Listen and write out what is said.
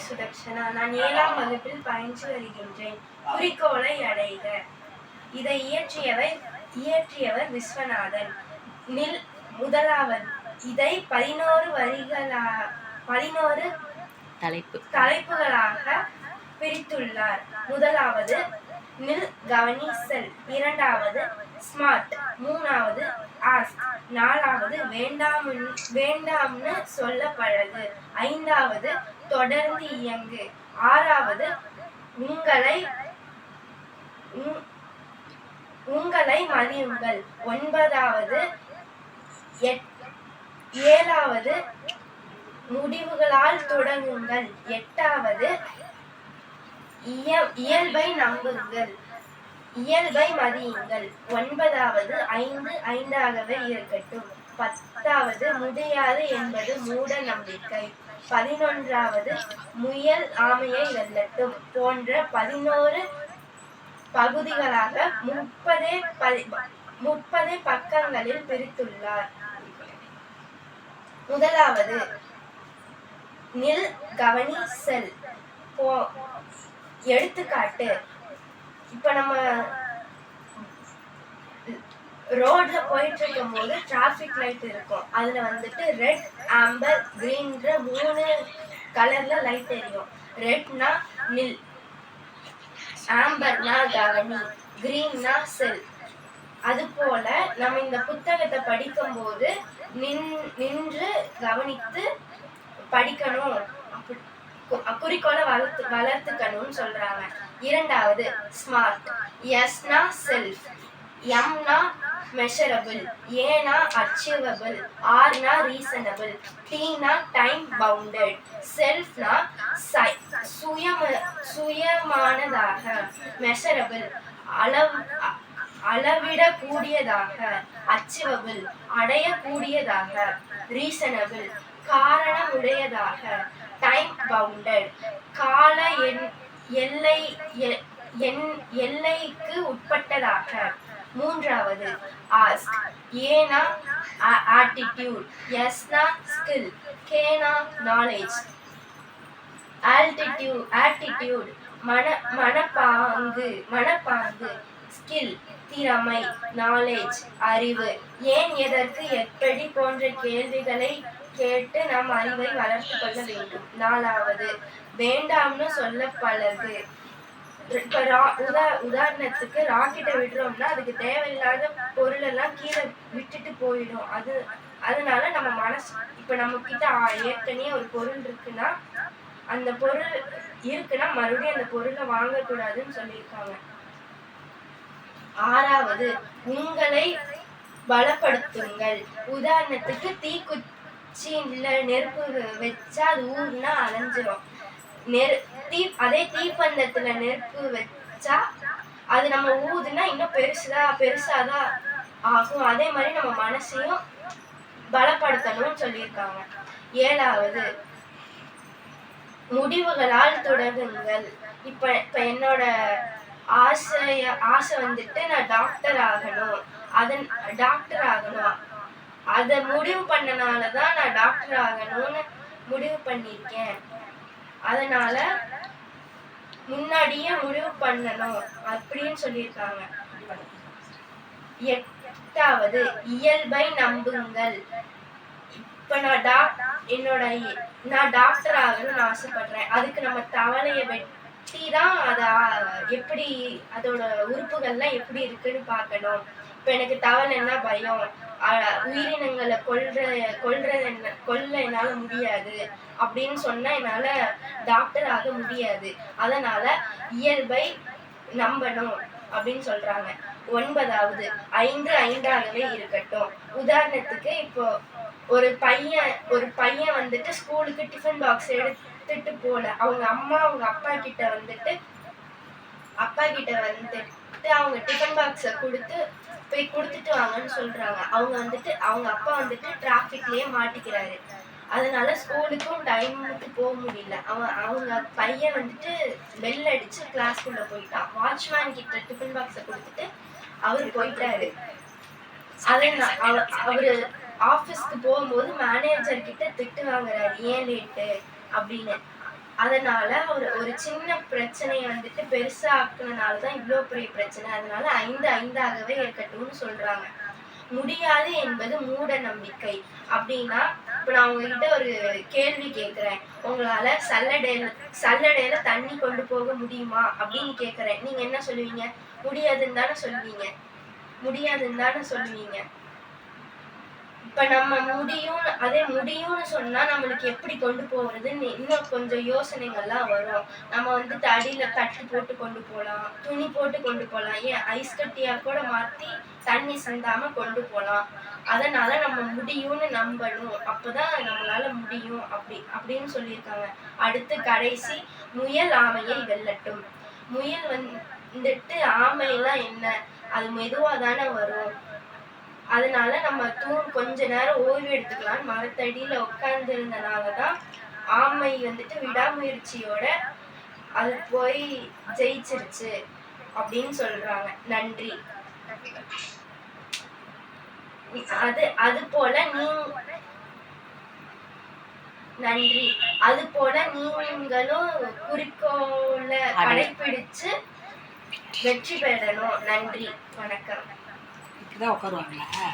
சுதர்ஷனா. நான் 7ஆம் வகுப்பில் பயின்று வருகின்றேன். குறிக்கோளை அடைக. இதை இயற்றியவர் விஸ்வநாதன். முதலாவது இதை 11 தலைப்புகளாக பிரித்துள்ளார். முதலாவது கவனி செல், இரண்டாவது ஸ்மார்ட், மூணாவது ஆஸ்க், நாலாவது வேண்டாம்னு சொல்ல பழகு, ஐந்தாவது தொடர்ந்து இயங்கு, ஆறாவது உங்களை மதியுங்கள், ஒன்பதாவது 7வது முடிவுகளால் தொடங்குங்கள், 8வது இயல்பை நம்புங்கள், இயல்பை மதியுங்கள், 9வது 5ஆகவே இருக்கட்டும், 10வது முடியாது என்பது மூட நம்பிக்கை, 11வது முயல் ஆமையை வெல்லட்டும் போன்ற 11 பகுதிகளாக 30 பக்கங்களில் பிரித்துள்ளார். முதலாவது கவனி செல். எடுத்துக்காட்டு, இப்ப நம்ம ரோட்ல போயிட்டு இருக்கும் போது டிராபிக் லைட் இருக்கும். அதுல வந்துட்டு ரெட், ஆம்பர், கிரீன்ற 3 கலர்ல லைட் எரியும். ரெட்னா நில், ஆம்பர்னா கவனி, கிரீன்னா செல். அது போல நம்ம இந்த புத்தகத்தை படிக்கும் போது நின்று கவனித்து படிக்கணும், குறிக்கோளை வளர்த்துக்கணும்னு சொல்றாங்க. இரண்டாவது ஸ்மார்ட். எஸ்னா செல்ஃப், எம்னா மெஷரபிள், ஏனா அச்சீவபிள், ஆர்னா ரீசனபிள், டீனா டைம் பவுண்டட். செல்ஃப்னா சுயமானதாக, மெஷரபிள் அளவிடக்கூடியதாக, அச்சீவபிள் அடையக்கூடியதாக, ரீசனபிள் காரணமுடையதாக, டைம் பவுண்டட் கால எல்லைக்கு உட்பட்டதாக. மூன்றாவது ஆஸ்க். ஏனா ஆட்டிடியூட், எஸ்னா ஸ்கில், கேனா நாலேஜ். ஆட்டிடியூட் மனப்பாங்கு, ஸ்கில் திறமை, நாலேஜ் அறிவு. ஏன், எதற்கு, எப்படி போன்ற கேள்விகளை கேட்டு நாம் அறிவை வளர்த்து கொள்ள வேண்டும். நாலாவது வேண்டாம்னு சொல்ல பழகு. இப்ப உதாரணத்துக்கு ராக்கெட்டை விடுறோம்னா அதுக்கு தேவையில்லாத பொருள் எல்லாம் கீழே விட்டுட்டு போயிடும். அதனால நம்ம மனசு, இப்ப நம்ம கிட்ட ஏற்கனவே ஒரு பொருள் இருக்குன்னா அந்த பொருள் இருக்குன்னா மறுபடியும் அந்த பொருளை வாங்கக்கூடாதுன்னு சொல்லியிருக்காங்க. ஆறாவது உங்களை பலப்படுத்துங்கள். உதாரணத்துக்கு தீக்குச்சியில நெருப்பு வச்சா அது ஊர்னா அலைஞ்சிரும். அதே தீப்பந்தத்துல நெருப்பு வச்சா அது நம்ம ஊதுனா இன்னும் பெருசாதான் ஆகும். அதே மாதிரி நம்ம மனசையும் பலப்படுத்தணும்னு சொல்லியிருக்காங்க. ஏழாவது முடிவுகளால் தொடங்குங்கள். இப்ப என்னோட ஆசை வந்துட்டு நான் டாக்டர் ஆகணும். அதை முடிவு பண்ணனாலதான் நான் டாக்டர் ஆகணும்னு முடிவு பண்ணிருக்கேன். அதனால முன்னாடியே முடிவு பண்ணணும் அப்படின்னு சொல்லியிருக்காங்க. 8வது இயல்பை நம்புங்கள். இப்ப நான் டாக்டர் ஆகணும்னு ஆசைப்படுறேன். அதுக்கு நம்ம தவளைய வெட்டி தான் எப்படி அதோட உறுப்புகள்லாம் எப்படி இருக்குன்னு பார்க்கணும். இப்ப எனக்கு தவளைன்னா பயம், உயிரினங்களை கொல்ல என்னால முடியாது அப்படின்னு சொன்னா என்னால டாக்டர் ஆக முடியாது. அதனால இயல்பை நம்பணும் அப்படின்னு சொல்றாங்க. 9வது 5ஆகவே இருக்கட்டும். உதாரணத்துக்கு இப்போ ஒரு பையன் வந்துட்டு ஸ்கூலுக்கு டிஃபன் பாக்ஸ் எடுத்துட்டு போல. அவங்க அம்மா அவங்க அப்பா கிட்ட வந்துட்டு அவங்க டிஃபன் பாக்ஸை போய் கொடுத்துட்டு வாங்கன்னு சொல்றாங்க. அவங்க அப்பா வந்துட்டு டிராபிக்லயே மாட்டிக்கிறாரு. அதனால ஸ்கூலுக்கும் டைமுக்கு போக முடியல. அவங்க பையன் வந்துட்டு பெல் அடிச்சு கிளாஸ்க்குள்ள போயிட்டான். வாட்ச்மேன் கிட்ட டிஃபன் பாக்ஸை கொடுத்துட்டு அவரு போயிட்டாரு. அவரு ஆபீஸ்க்கு போகும்போது மேனேஜர் கிட்ட திட்டு வாங்குறாரு, ஏன் லேட்டு அப்படின்னு. அதனால ஒரு ஒரு சின்ன பிரச்சனைய வந்துட்டு பெருசா ஆக்குனனால தான் இவ்ளோ பெரிய பிரச்சனை. அதனால 5 5ஆகவே இருக்கட்டும்னு சொல்றாங்க. முடியாது என்பது மூட நம்பிக்கை. அப்படின்னா, இப்ப நான் உங்ககிட்ட ஒரு கேள்வி கேட்கிறேன். உங்களால சல்லடையில தண்ணி கொண்டு போக முடியுமா? அப்படின்னு கேட்கிறேன். நீங்க என்ன சொல்லுவீங்க? முடியாதுன்னு தானே சொல்லுவீங்க. முடியாதுன்னு தானே சொல்லுவீங்க. இப்ப நம்ம முடியும்னு சொன்னா நம்மளுக்கு எப்படி கொண்டு போறதுன்னு இன்னும் கொஞ்சம் யோசனைகள்லாம் வரும். நம்ம வந்துட்டு அடியில கட்டு போட்டு கொண்டு போலாம். துணி போட்டு கொண்டு போலாம். ஏன் ஐஸ் கட்டியா கூட மாத்தி தண்ணி சிந்தாம கொண்டு போலாம். அதனால நம்ம முடியும்னு நம்பணும். அப்பதான் நம்மளால முடியும் அப்படின்னு சொல்லியிருக்காங்க. அடுத்து கடைசி முயல் ஆமையை வெல்லட்டும். முயல் வந்துட்டு ஆமைலாம் என்ன? அது மெதுவா தானே வரும். அதனால நம்ம கொஞ்ச நேரம் ஓய்வு எடுத்துக்கலாம்னு மரத்தடியில உட்கார்ந்திருந்தனால தான் ஆமை வந்துட்டு விடாமுயற்சியோட அது போய் ஜெயிச்சிருச்சு அப்படின்னு சொல்றாங்க. நன்றி. அது போல நன்றி. அது போல நீங்களும் குறிக்கோள கடைபிடிச்சு வெற்றி பெறணும். நன்றி. வணக்கம். இப்படிதான் உட்காருவாங்களா?